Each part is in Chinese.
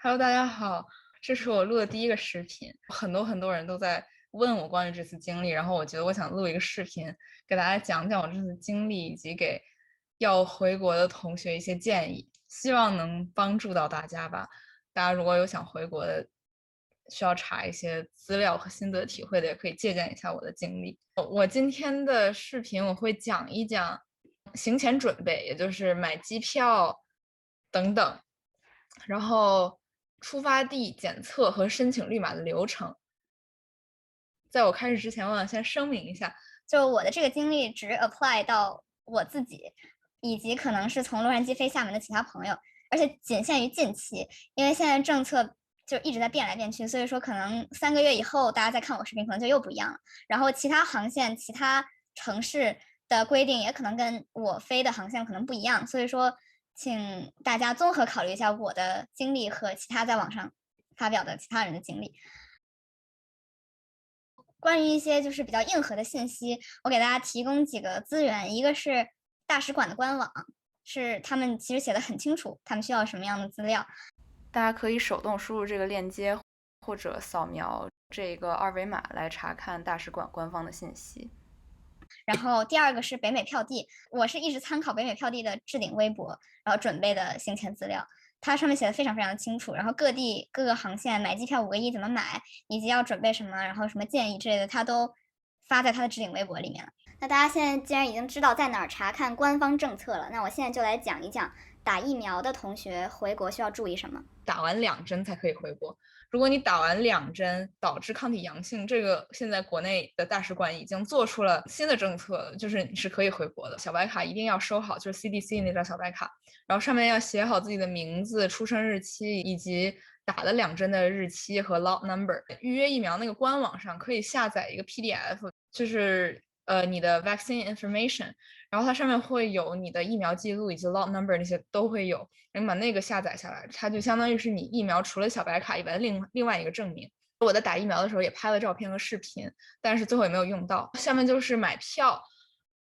Hello，大家好，这是我录的第一个视频，很多人都在问我关于这次经历，然后我觉得我想录一个视频，给大家讲讲我这次经历，以及给要回国的同学一些建议，希望能帮助到大家吧。大家如果有想回国的，需要查一些资料和心得体会的，也可以借鉴一下我的经历。我今天的视频我会讲一讲行前准备，也就是买机票等等。然后出发地检测和申请绿码的流程。在我开始之前，我想先声明一下，就我的这个经历只 apply 到我自己，以及可能是从洛杉矶飞厦门的其他朋友，而且仅限于近期，因为现在政策就一直在变来变去，所以说可能3个月以后大家再看我视频，可能就又不一样了。然后其他航线、其他城市的规定也可能跟我飞的航线可能不一样，所以说请大家综合考虑一下我的经历和其他在网上发表的其他人的经历。关于一些就是比较硬核的信息，我给大家提供几个资源。一个是大使馆的官网，是他们其实写的很清楚，他们需要什么样的资料。大家可以手动输入这个链接，或者扫描这个二维码来查看大使馆官方的信息。然后第二个是北美票地，我是一直参考北美票地的置顶微博，然后准备的行前资料。它上面写的非常非常清楚，然后各地各个航线买机票5个1怎么买，以及要准备什么，然后什么建议之类的，它都发在它的置顶微博里面了。那大家现在既然已经知道在哪儿查看官方政策了，那我现在就来讲一讲打疫苗的同学回国需要注意什么。打完2针才可以回国。如果你打完2针导致抗体阳性，这个现在国内的大使馆已经做出了新的政策，就是你是可以回国的。小白卡一定要收好，就是 CDC 那张小白卡，然后上面要写好自己的名字、出生日期以及打了2针的日期和 lot number。预约疫苗那个官网上可以下载一个 PDF，就是你的 vaccine information，然后它上面会有你的疫苗记录以及 lot number 那些都会有，你把那个下载下来，它就相当于是你疫苗除了小白卡以外的另外一个证明。我在打疫苗的时候也拍了照片和视频，但是最后也没有用到。下面就是买票，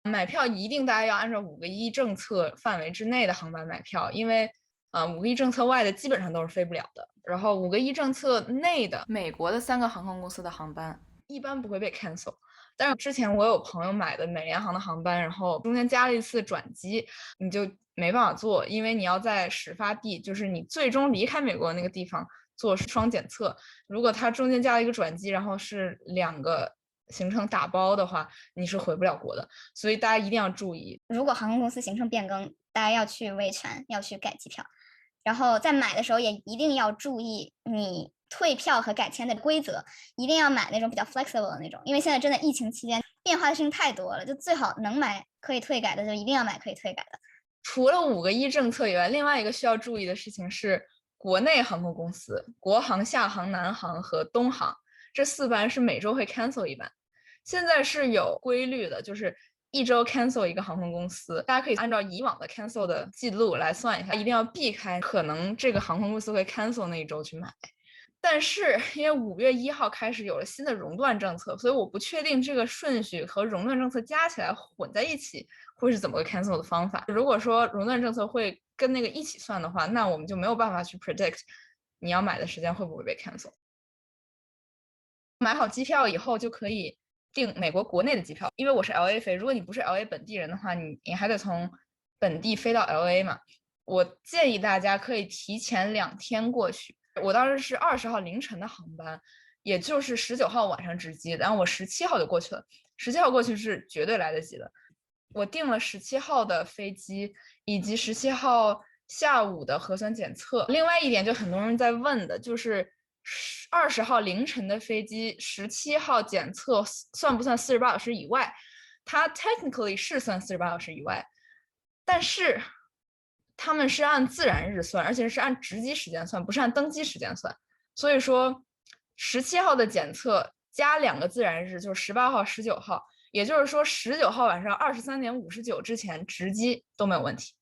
买票一定大家要按照5个1政策范围之内的航班买票，因为5个1政策外的基本上都是飞不了的。然后5个1政策内的美国的3个航空公司的航班一般不会被 cancel。但是之前我有朋友买的美联航的航班，然后中间加了一次转机，你就没办法做，因为你要在始发地，就是你最终离开美国那个地方做双检测。如果它中间加了一个转机，然后是2个行程打包的话，你是回不了国的。所以大家一定要注意，如果航空公司行程变更，大家要去维权，要去改机票。然后在买的时候也一定要注意你退票和改签的规则，一定要买那种比较 flexible 的那种，因为现在真的疫情期间变化的事情太多了，就最好能买可以退改的就一定要买可以退改的。除了5个1政策以外，另外一个需要注意的事情是，国内航空公司国航、厦航、南航和东航这4班是每周会 cancel 一班。现在是有规律的，就是1周 cancel 一个航空公司，大家可以按照以往的 cancel 的记录来算一下，一定要避开可能这个航空公司会 cancel 那一周去买。但是因为5月1号开始有了新的熔断政策，所以我不确定这个顺序和熔断政策加起来混在一起会是怎么个 cancel 的方法。如果说熔断政策会跟那个一起算的话，那我们就没有办法去 predict 你要买的时间会不会被 cancel。买好机票以后就可以订美国国内的机票，因为我是 LA 飞，如果你不是 LA 本地人的话，你还得从本地飞到 LA 嘛。我建议大家可以提前2天过去。我当时是20号凌晨的航班，也就是19号晚上值机，然后我17号就过去了。17号过去是绝对来得及的。我订了17号的飞机，以及17号下午的核酸检测。另外一点就很多人在问的，就是20号凌晨的飞机，17号检测算不算48小时以外？它 technically 是算48小时以外，但是他们是按自然日算，而且是按值机时间算，不是按登机时间算。所以说，17号的检测加2个自然日，就是18号、19号，也就是说19号晚上23:59之前值机都没有问题。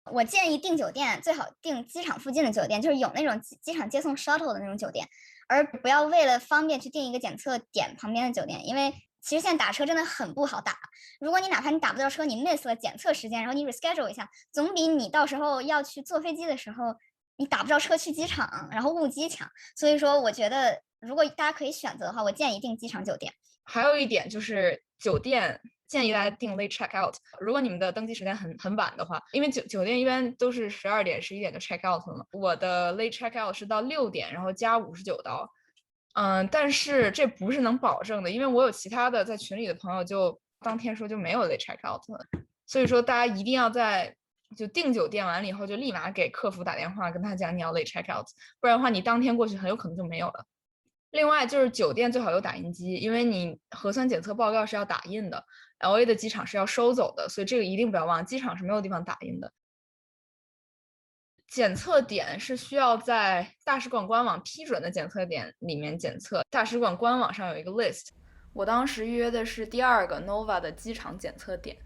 我建议订酒店最好订机场附近的酒店，就是有那种机场接送 shuttle 的那种酒店，而不要为了方便去订一个检测点旁边的酒店，因为其实现在打车真的很不好打。如果你哪怕你打不到车，你 miss 了检测时间，然后你 reschedule 一下，总比你到时候要去坐飞机的时候你打不着车去机场，然后误机强。所以说，我觉得如果大家可以选择的话，我建议订机场酒店。还有一点就是酒店建议大家订 late check out。如果你们的登机时间很晚的话，因为酒店一般都是12点、11点就 check out 了嘛。我的 late check out 是到6点，然后加59刀。但是这不是能保证的，因为我有其他的在群里的朋友就当天说就没有 late check out 了，所以说大家一定要在就订酒店完了以后就立马给客服打电话，跟他讲你要 late check out，不然的话你当天过去很有可能就没有了。另外就是酒店最好有打印机，因为你核酸检测报告是要打印的 ，LA 的机场是要收走的，所以这个一定不要忘，机场是没有地方打印的。检测点是需要在大使馆官网批准的检测点里面检测，大使馆官网上有一个 list。我当时约的是第2个 Nova 的机场检测点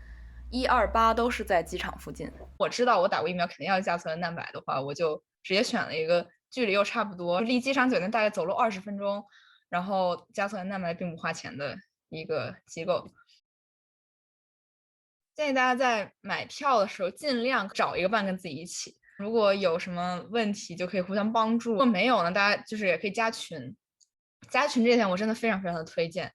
，1、2、8都是在机场附近。我知道我打过疫苗肯定要加测蛋白的话，我就直接选了一个距离又差不多，离机场酒店大概走路20分钟，然后加测蛋白并不花钱的一个机构。建议大家在买票的时候尽量找一个伴跟自己一起，如果有什么问题就可以互相帮助，如果没有呢，大家就是也可以加群。加群这点我真的非常非常的推荐，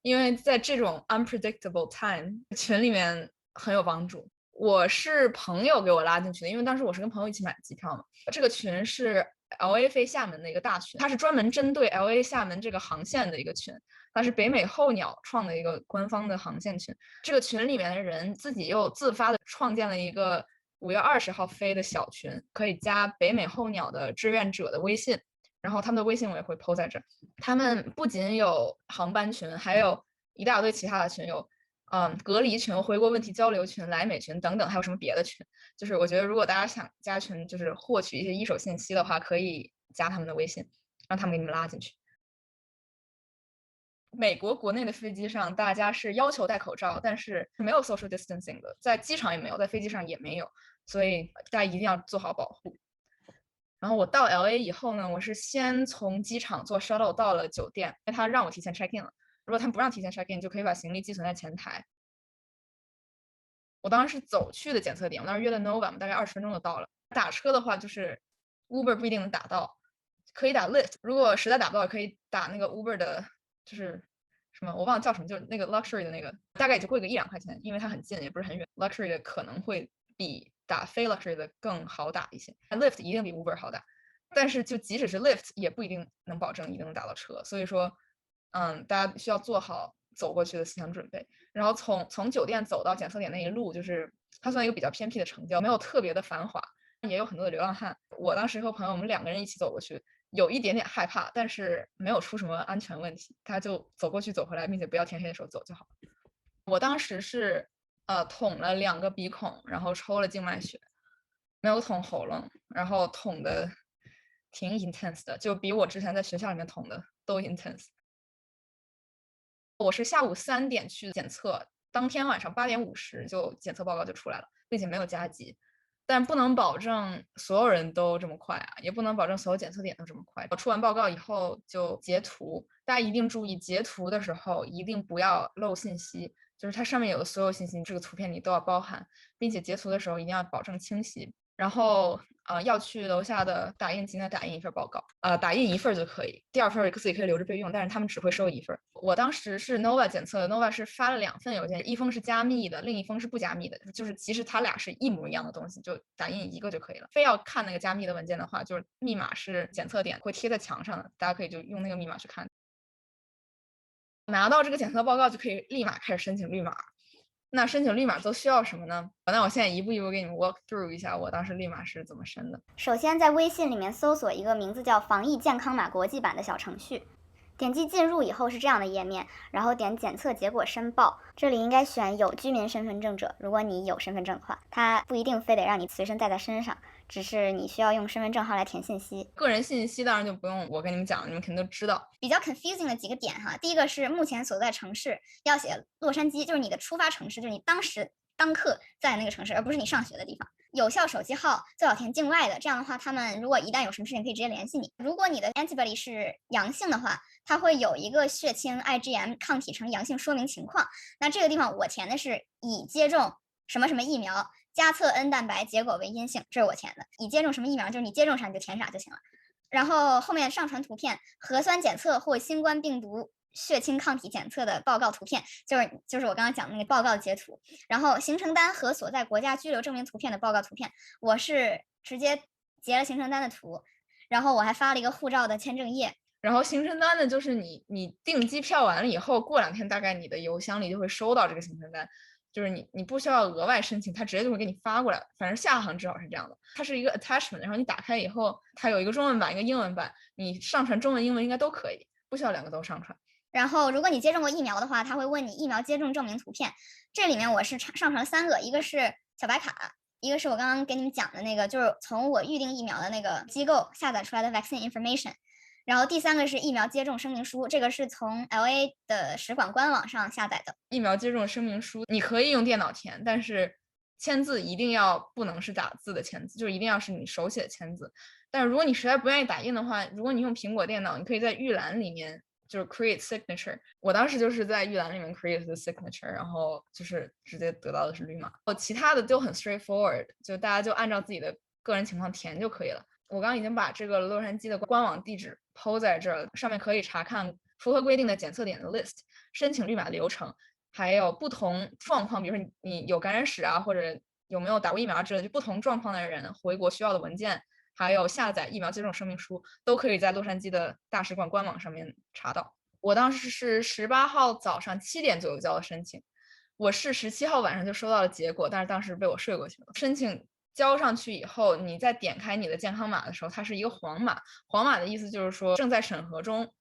因为在这种 unpredictable time 群里面很有帮助。我是朋友给我拉进去的，因为当时我是跟朋友一起买的机票嘛。这个群是 LA 飞厦门的一个大群，它是专门针对 LA 厦门这个航线的一个群，它是北美候鸟创的一个官方的航线群。这个群里面的人自己又自发的创建了一个5月20号飞的小群，可以加北美候鸟的志愿者的微信，然后他们的微信我也会 po 在这。他们不仅有航班群，还有一大堆其他的群，有隔离群、回国问题交流群、来美群等等，还有什么别的群。就是我觉得如果大家想加群，就是获取一些一手信息的话，可以加他们的微信，让他们给你们拉进去。美国国内的飞机上，大家是要求戴口罩，但是没有 social distancing 的，在机场也没有，在飞机上也没有，所以大家一定要做好保护。然后我到 LA 以后呢，我是先从机场坐 shuttle 到了酒店，因为他让我提前 check in 了。如果他不让提前 check in，就可以把行李寄存在前台。我当时是走去的检测点，我当时约的 Nova 嘛，大概20分钟就到了。打车的话，就是 Uber 不一定能打到，可以打 Lyft。如果实在打不到，可以打那个 Uber 的，就是什么我忘了叫什么，就是那个 luxury 的那个，大概也就贵个1、2块钱，因为它很近，也不是很远。luxury 的可能会比打非 luxury 的更好打一些。Lyft 一定比 Uber 好打，但是就即使是 Lyft 也不一定能保证一定能打到车，所以说，大家需要做好走过去的思想准备。然后从酒店走到检测点那一路，就是它算一个比较偏僻的城郊，没有特别的繁华，也有很多的流浪汉。我当时和朋友我们2个人一起走过去，有一点点害怕，但是没有出什么安全问题，大家就走过去走回来，并且不要天黑的时候走就好。我当时是捅了2个鼻孔，然后抽了静脉血，没有捅喉咙，然后捅的挺 intense 的，就比我之前在学校里面捅的都 intense。我是下午3点去检测，当天晚上8点50就检测报告就出来了，并且没有加急。但不能保证所有人都这么快啊，也不能保证所有检测点都这么快。出完报告以后就截图，大家一定注意截图的时候一定不要漏信息，就是它上面有的所有信息，这个图片里都要包含，并且截图的时候一定要保证清晰。然后要去楼下的打印机那打印一份报告，打印1份就可以，第2份自己可以留着备用，但是他们只会收1份。我当时是 Nova 检测的 ，Nova 是发了2份邮件，一封是加密的，另一封是不加密的，就是其实它俩是一模一样的东西，就打印1个就可以了。非要看那个加密的文件的话，就是密码是检测点会贴在墙上的，大家可以就用那个密码去看。拿到这个检测报告就可以立马开始申请绿码。那申请绿码都需要什么呢？那我现在一步一步给你们 walk through 一下我当时绿码是怎么申的。首先在微信里面搜索一个名字叫防疫健康码国际版的小程序，点击进入以后是这样的页面，然后点检测结果申报，这里应该选有居民身份证者。如果你有身份证的话，它不一定非得让你随身带在身上，只是你需要用身份证号来填信息。个人信息当然就不用我跟你们讲，你们肯定都知道。比较 confusing 的几个点哈，第一个是目前所在城市要写洛杉矶，就是你的出发城市，就是你当时当刻在那个城市，而不是你上学的地方。有效手机号最好填境外的，这样的话，他们如果一旦有什么事情，可以直接联系你。如果你的 antibody 是阳性的话，它会有一个血清 IgM 抗体呈阳性说明情况。那这个地方我填的是已接种什么什么疫苗，加测 N 蛋白结果为阴性，这是我填的。已接种什么疫苗，就是你接种啥你就填啥就行了。然后后面上传图片，核酸检测或新冠病毒血清抗体检测的报告图片，就是我刚刚讲的那个报告的截图，然后行程单和所在国家居留证明图片的报告图片，我是直接截了行程单的图，然后我还发了一个护照的签证页。然后行程单呢，就是你订机票完了以后，过2天大概你的邮箱里就会收到这个行程单，就是你不需要额外申请，它直接就会给你发过来。反正下航至少是这样的，它是一个 attachment， 然后你打开以后，它有一个中文版，一个英文版，你上传中文、英文应该都可以，不需要2个都上传。然后如果你接种过疫苗的话，他会问你疫苗接种证明图片，这里面我是上传了3个，一个是小白卡，一个是我刚刚给你们讲的那个，就是从我预定疫苗的那个机构下载出来的 vaccine information， 然后第3个是疫苗接种声明书，这个是从 LA 的使馆官网上下载的。疫苗接种声明书你可以用电脑填，但是签字一定要不能是打字的签字，就是一定要是你手写的签字。但是如果你实在不愿意打印的话，如果你用苹果电脑，你可以在预览里面就是 create signature， 我当时就是在预览里面 create the signature， 然后就是直接得到的是绿码。其他的都很 straightforward， 就大家就按照自己的个人情况填就可以了。我刚刚已经把这个洛杉矶的官网地址 po 在这儿，上面可以查看符合规定的检测点的 list， 申请绿码流程，还有不同状况，比如说你有感染史啊，或者有没有打过疫苗之类的，就不同状况的人回国需要的文件，还有下载疫苗接种声明书，都可以在洛杉矶的大使馆官网上面查到。我当时是18号早上7点左右交的申请，我是17号晚上就收到了结果，但是当时被我睡过去了。申请交上去以后，你再点开你的健康码的时候，它是一个黄码，黄码的意思就是说正在审核中。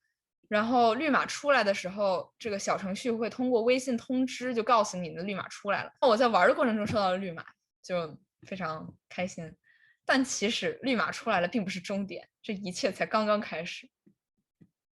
然后绿码出来的时候，这个小程序会通过微信通知就告诉你的绿码出来了。我在玩的过程中收到了绿码，就非常开心。但其实绿码出来了并不是终点，这一切才刚刚开始。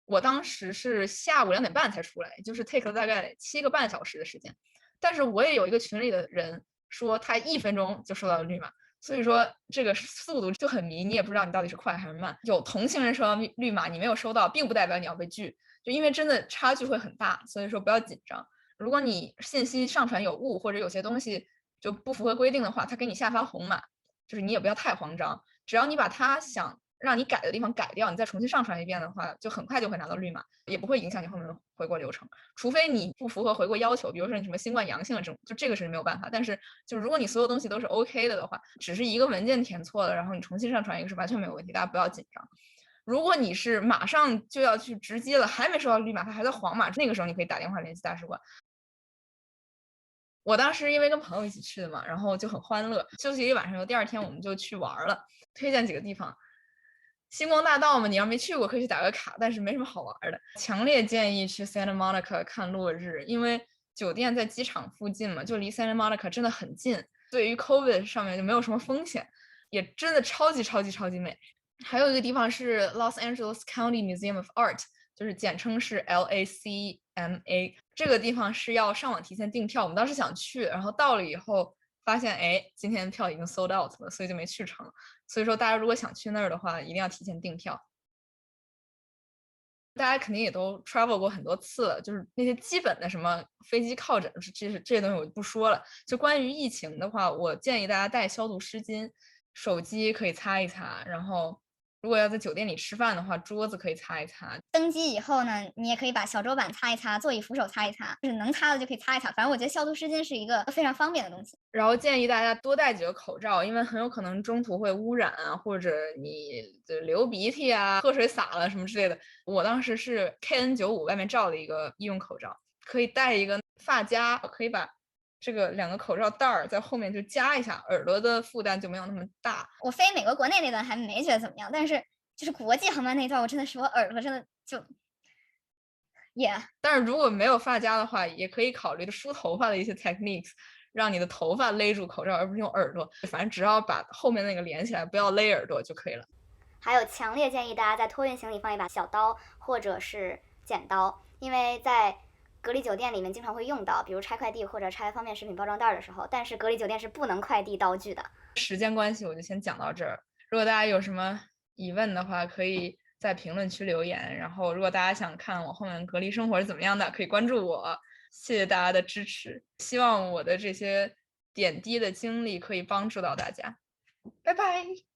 我当时是下午2点半才出来，就是 take 了大概7个半小时的时间。但是我也有一个群里的人说他1分钟就收到了绿码，所以说这个速度就很迷，你也不知道你到底是快还是慢。有同行人收到绿码，你没有收到，并不代表你要被拒，就因为真的差距会很大，所以说不要紧张。如果你信息上传有误，或者有些东西就不符合规定的话，他给你下发红码，就是你也不要太慌张，只要你把他想让你改的地方改掉，你再重新上传一遍的话，就很快就会拿到绿码，也不会影响你后面的回国流程。除非你不符合回国要求，比如说你什么新冠阳性的这种，就这个是没有办法。但是就如果你所有东西都是 OK 的话，只是一个文件填错了，然后你重新上传一个是完全没有问题，大家不要紧张。如果你是马上就要去值机了，还没收到绿码，它还在黄码，那个时候你可以打电话联系大使馆。我当时因为跟朋友一起去的嘛，然后就很欢乐，休息一晚上，第2天我们就去玩了。推荐几个地方，星光大道嘛，你要没去过可以去打个卡，但是没什么好玩的。强烈建议去 Santa Monica 看落日，因为酒店在机场附近嘛，就离 Santa Monica 真的很近，对于 COVID 上面就没有什么风险，也真的超级超级超级美。还有一个地方是 Los Angeles County Museum of Art， 就是简称是 LACMA， 这个地方是要上网提前订票，我们当时想去，然后到了以后发现今天票已经 sold out 了，所以就没去成。所以说大家如果想去那儿的话，一定要提前订票。大家肯定也都 travel 过很多次了，就是那些基本的什么飞机靠枕这些东西我就不说了。就关于疫情的话，我建议大家带消毒湿巾，手机可以擦一擦，然后如果要在酒店里吃饭的话，桌子可以擦一擦。登机以后呢，你也可以把小桌板擦一擦，座椅扶手擦一擦，就是能擦的就可以擦一擦。反正我觉得消毒湿巾是一个非常方便的东西。然后建议大家多戴几个口罩，因为很有可能中途会污染啊，或者你流鼻涕啊、喝水洒了什么之类的。我当时是 KN95 外面罩了一个医用口罩，可以戴一个发夹，可以把这个2个口罩带儿在后面就夹一下，耳朵的负担就没有那么大。我飞美国国内那段还没觉得怎么样，但是就是国际航班那段，我真的是我耳朵真的就但是如果没有发夹的话，也可以考虑梳头发的一些 techniques， 让你的头发勒住口罩，而不是用耳朵。反正只要把后面那个连起来，不要勒耳朵就可以了。还有强烈建议大家在托运行李放一把小刀或者是剪刀，因为在隔离酒店里面经常会用到，比如拆快递或者拆方便食品包装袋的时候，但是隔离酒店是不能快递刀具的。时间关系，我就先讲到这儿。如果大家有什么疑问的话，可以在评论区留言。然后，如果大家想看我后面隔离生活是怎么样的，可以关注我。谢谢大家的支持，希望我的这些点滴的经历可以帮助到大家。拜拜。